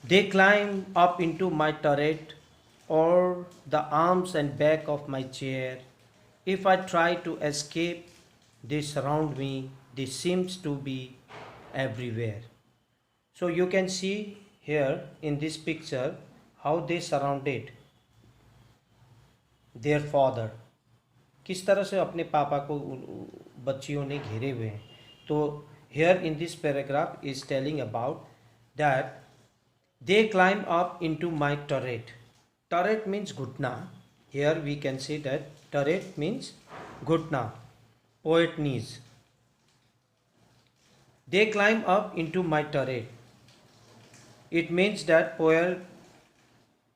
They climb up into my turret or the arms and back of my chair. If I try to escape, they surround me. They seems to be everywhere. So you can see here in this picture how they surrounded their father. किस तरह से अपने पापा को बच्चियों ने घेरे हुए हैं. तो here in this paragraph is telling about that they climb up into my turret. Turret means घुटना. Here we can say that turret means घुटना, poet knees. They climb up into my turret. It means that poet,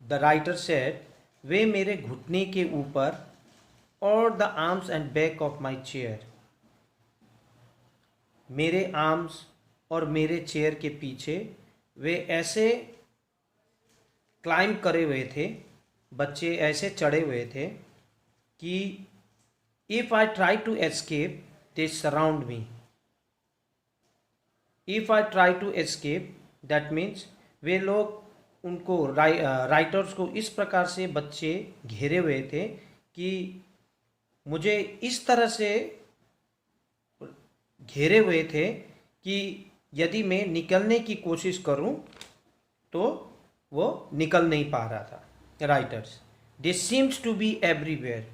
the writer said, वे मेरे घुटने के ऊपर और the arms and back of my chair. मेरे arms और मेरे चेयर के पीछे वे ऐसे क्लाइंब करे हुए थे, बच्चे ऐसे चढ़े हुए थे कि if I try to escape they surround me. If I try to escape that means वे लोग उनको राइटर्स को इस प्रकार से बच्चे घेरे हुए थे कि मुझे इस तरह से घेरे हुए थे कि यदि मैं निकलने की कोशिश करूं तो वो निकल नहीं पा रहा था. Writers, they seems to be everywhere,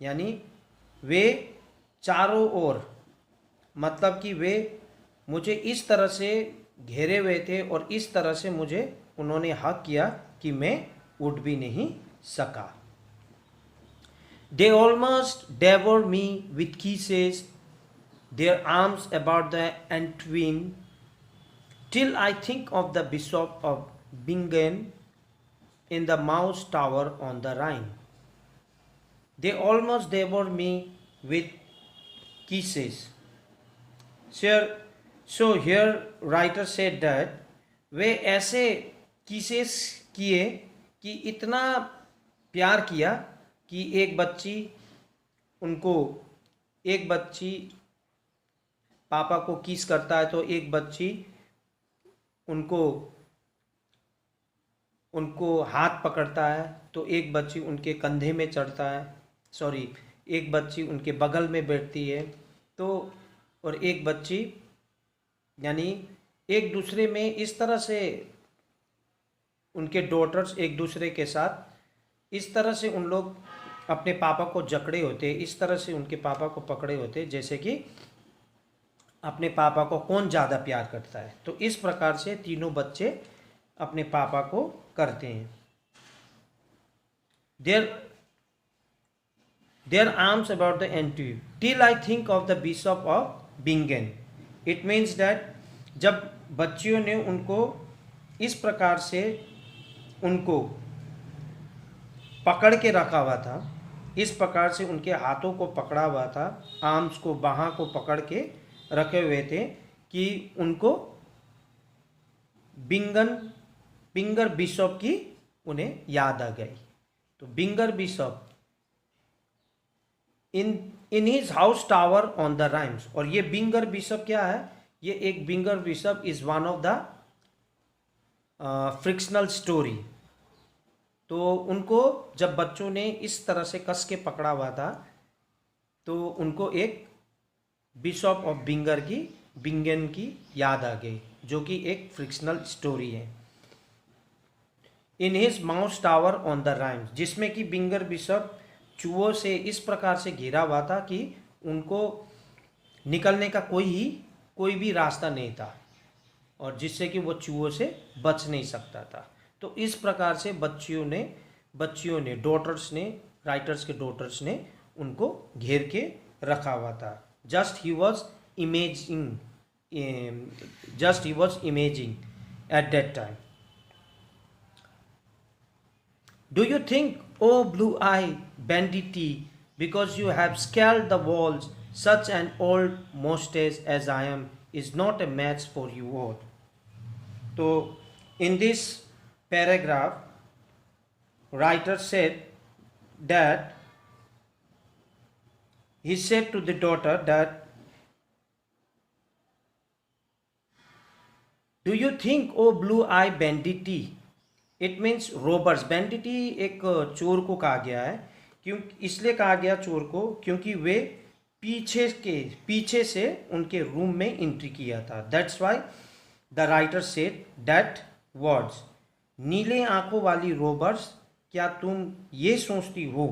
यानी वे चारों ओर, मतलब कि वे मुझे इस तरह से घेरे हुए थे और इस तरह से मुझे उन्होंने हक किया कि मैं उठ भी नहीं सका. They almost devour me with kisses, their arms about the entwine, till I think of the Bishop of Bingen in the Mouse Tower on the Rhine. They almost devoured me with kisses. So here writer said that वे ऐसे kisses किए कि इतना प्यार किया कि एक बच्ची पापा को किस करता है तो एक बच्ची उनको उनको हाथ पकड़ता है, तो एक बच्ची उनके कंधे में चढ़ता है, सॉरी, एक बच्ची उनके बगल में बैठती है, तो और एक बच्ची, यानी एक दूसरे में इस तरह से उनके डॉटर्स एक दूसरे के साथ इस तरह से उन लोग अपने पापा को जकड़े होते, इस तरह से उनके पापा को पकड़े होते जैसे कि अपने पापा को कौन ज़्यादा प्यार करता है. तो इस प्रकार से तीनों बच्चे अपने पापा को करते हैं. Their arms about the anti till I think of the bishop of Bingen. It means that जब बच्चियों ने उनको इस प्रकार से उनको पकड़ के रखा हुआ था, इस प्रकार से उनके हाथों को पकड़ा हुआ था, आर्म्स को, बाहाँ को पकड़ के रखे हुए थे कि उनको बिंगर बिशप की उन्हें याद आ गई. तो Bingen bishop in his house tower on the rhymes. और ये बिंगर बिशप क्या है? ये एक Bingen bishop is one of the fictional story. तो उनको जब बच्चों ने इस तरह से कस के पकड़ा हुआ था तो उनको एक बिशप ऑफ बिंगन की याद आ गई, जो कि एक फ्रिक्शनल स्टोरी है. In his mouse tower on the rhymes, जिसमें कि बिंगर बिशप चूहों से इस प्रकार से घिरा हुआ था कि उनको निकलने का कोई भी रास्ता नहीं था, और जिससे कि वो चूहों से बच नहीं सकता था. तो इस प्रकार से बच्चियों ने डॉटर्स ने, राइटर्स के डॉटर्स ने उनको घेर के रखा हुआ था. Just he was imaging at that time. Do you think, oh blue eye banditti, because you have scaled the walls, such an old mustache as I am is not a match for you all. So in this paragraph writer said that he said to the daughter that do you think oh blue eye banditti, it means robbers. Banditti एक चोर को कहा गया है, क्यों इसलिए कहा गया चोर को क्योंकि वे पीछे से उनके रूम में एंट्री किया था। That's why the writer said that words. नीले आंखों वाली रोबर्स, क्या तुम ये सोचती हो?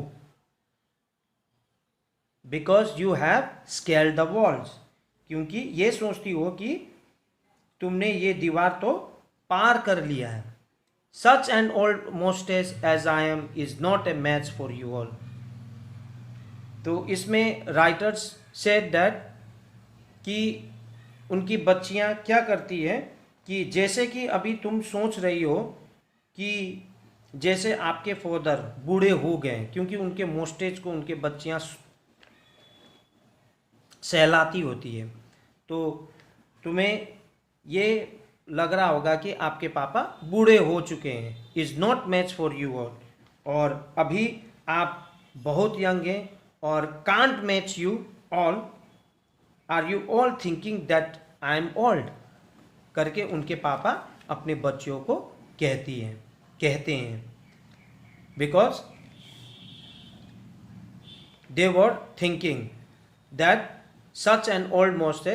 Because you have scaled the walls, क्योंकि ये सोचती हो कि तुमने ये दीवार तो पार कर लिया है। Such an old mustache as I am is not a match for you all. तो इसमें राइटर्स सेड दैट कि उनकी बच्चियां क्या करती है कि जैसे कि अभी तुम सोच रही हो कि जैसे आपके फादर बूढ़े हो गए, क्योंकि उनके मोस्टेज को उनके बच्चियां सहलाती होती है, तो तुम्हें ये लग रहा होगा कि आपके पापा बूढ़े हो चुके हैं। Is not match for you all, और अभी आप बहुत यंग हैं और can't match you all. Are you all thinking that I am old, करके उनके पापा अपने बच्चों को कहते हैं because they were thinking that such an old monster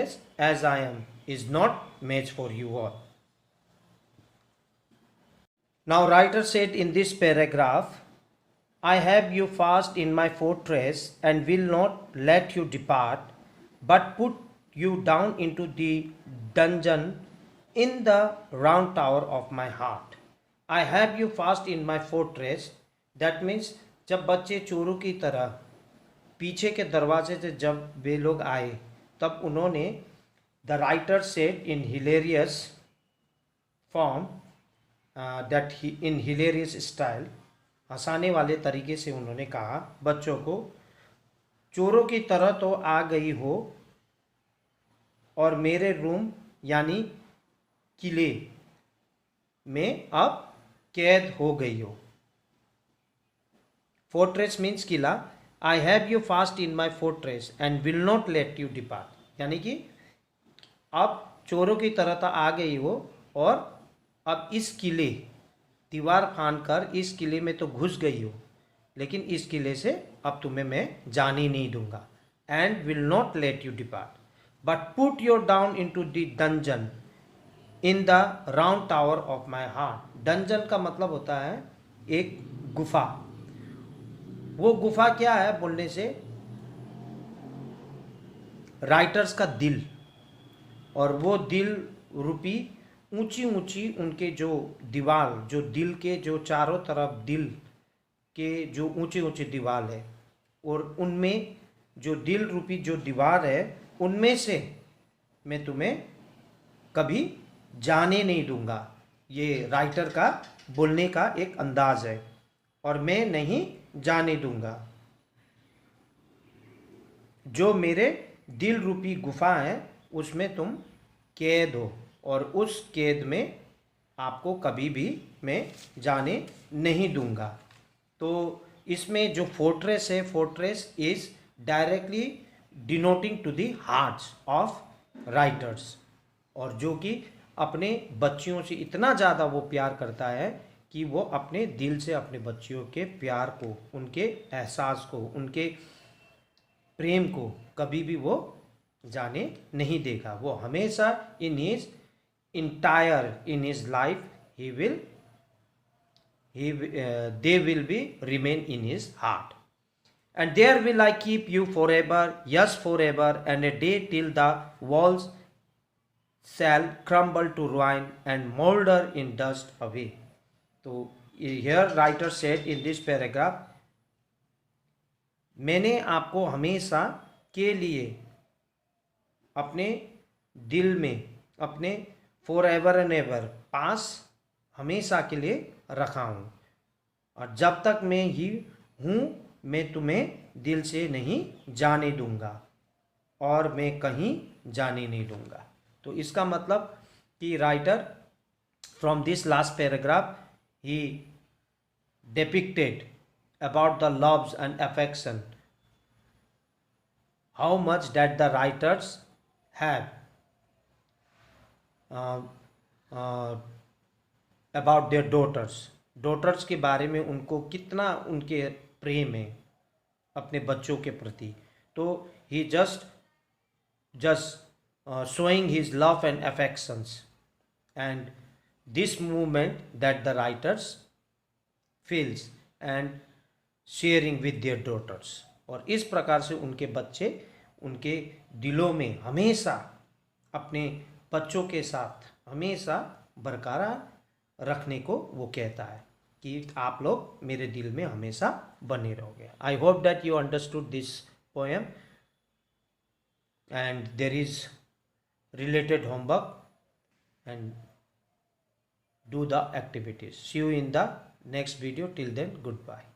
as I am is not match for you all. Now writer said in this paragraph, I have you fast in my fortress and will not let you depart, but put you down into the dungeon in the round tower of my heart. I have you fast in my fortress, that means जब बच्चे चोरों की तरह पीछे के दरवाजे से जब वे लोग आए, तब उन्होंने the writer said in hilarious form that in hilarious style, हंसाने वाले तरीके से उन्होंने कहा बच्चों को, चोरों की तरह तो आ गई हो और मेरे रूम यानी किले में अब कैद हो गई हो। Fortress means Qila. I have you fast in my fortress and will not let you depart, यानी कि अब चोरों की तरह तो आ गई हो और अब इस किले, दीवार फांद कर इस किले में तो घुस गई हो, लेकिन इस किले से अब तुम्हें मैं जाने नहीं दूंगा। And will not let you depart but put your down into the dungeon in the round tower of my heart. Dungeon का मतलब होता है एक गुफा। वो गुफा क्या है बोलने से, राइटर्स का दिल, और वो दिल रूपी ऊंची ऊंची उनके जो दीवार, जो दिल के जो चारों तरफ दिल के जो ऊंचे ऊंचे दीवार है, और उनमें जो दिल रूपी जो दीवार है उनमें से मैं तुम्हें कभी जाने नहीं दूंगा। ये राइटर का बोलने का एक अंदाज है, और मैं नहीं जाने दूंगा। जो मेरे दिल रूपी गुफा है उसमें तुम कैद हो, और उस कैद में आपको कभी भी मैं जाने नहीं दूंगा। तो इसमें जो फोर्ट्रेस है, fortress is directly denoting to the hearts of writers, और जो कि अपने बच्चियों से इतना ज़्यादा वो प्यार करता है कि वो अपने दिल से अपने बच्चियों के प्यार को, उनके एहसास को, उनके प्रेम को कभी भी वो जाने नहीं देगा। वो हमेशा in his entire in his life they will be remain in his heart. And there will I keep you forever, yes forever, and a day till the walls shall crumble to ruin and molder in dust away. तो here writer said in this paragraph, मैंने आपको हमेशा के लिए अपने दिल में, अपने forever and ever पास हमेशा के लिए रखा हूँ, और जब तक मैं ही हूँ मैं तुम्हें दिल से नहीं जाने दूंगा, और मैं कहीं जाने नहीं दूंगा। तो इसका मतलब कि writer from this last paragraph he depicted about the loves and affection, how much that the writers have about their daughters के बारे में उनको कितना उनके प्रेम है अपने बच्चों के प्रति. तो ही just showing his love and affections, and this movement that the writers feels and sharing with their daughters. और इस प्रकार से उनके बच्चे उनके दिलों में हमेशा अपने बच्चों के साथ हमेशा बरकरार रखने को वो कहता है कि आप लोग मेरे दिल में हमेशा बने रहोगे. I hope that you understood this poem and there is related homework, and do the activities. See you in the next video. Till then, goodbye.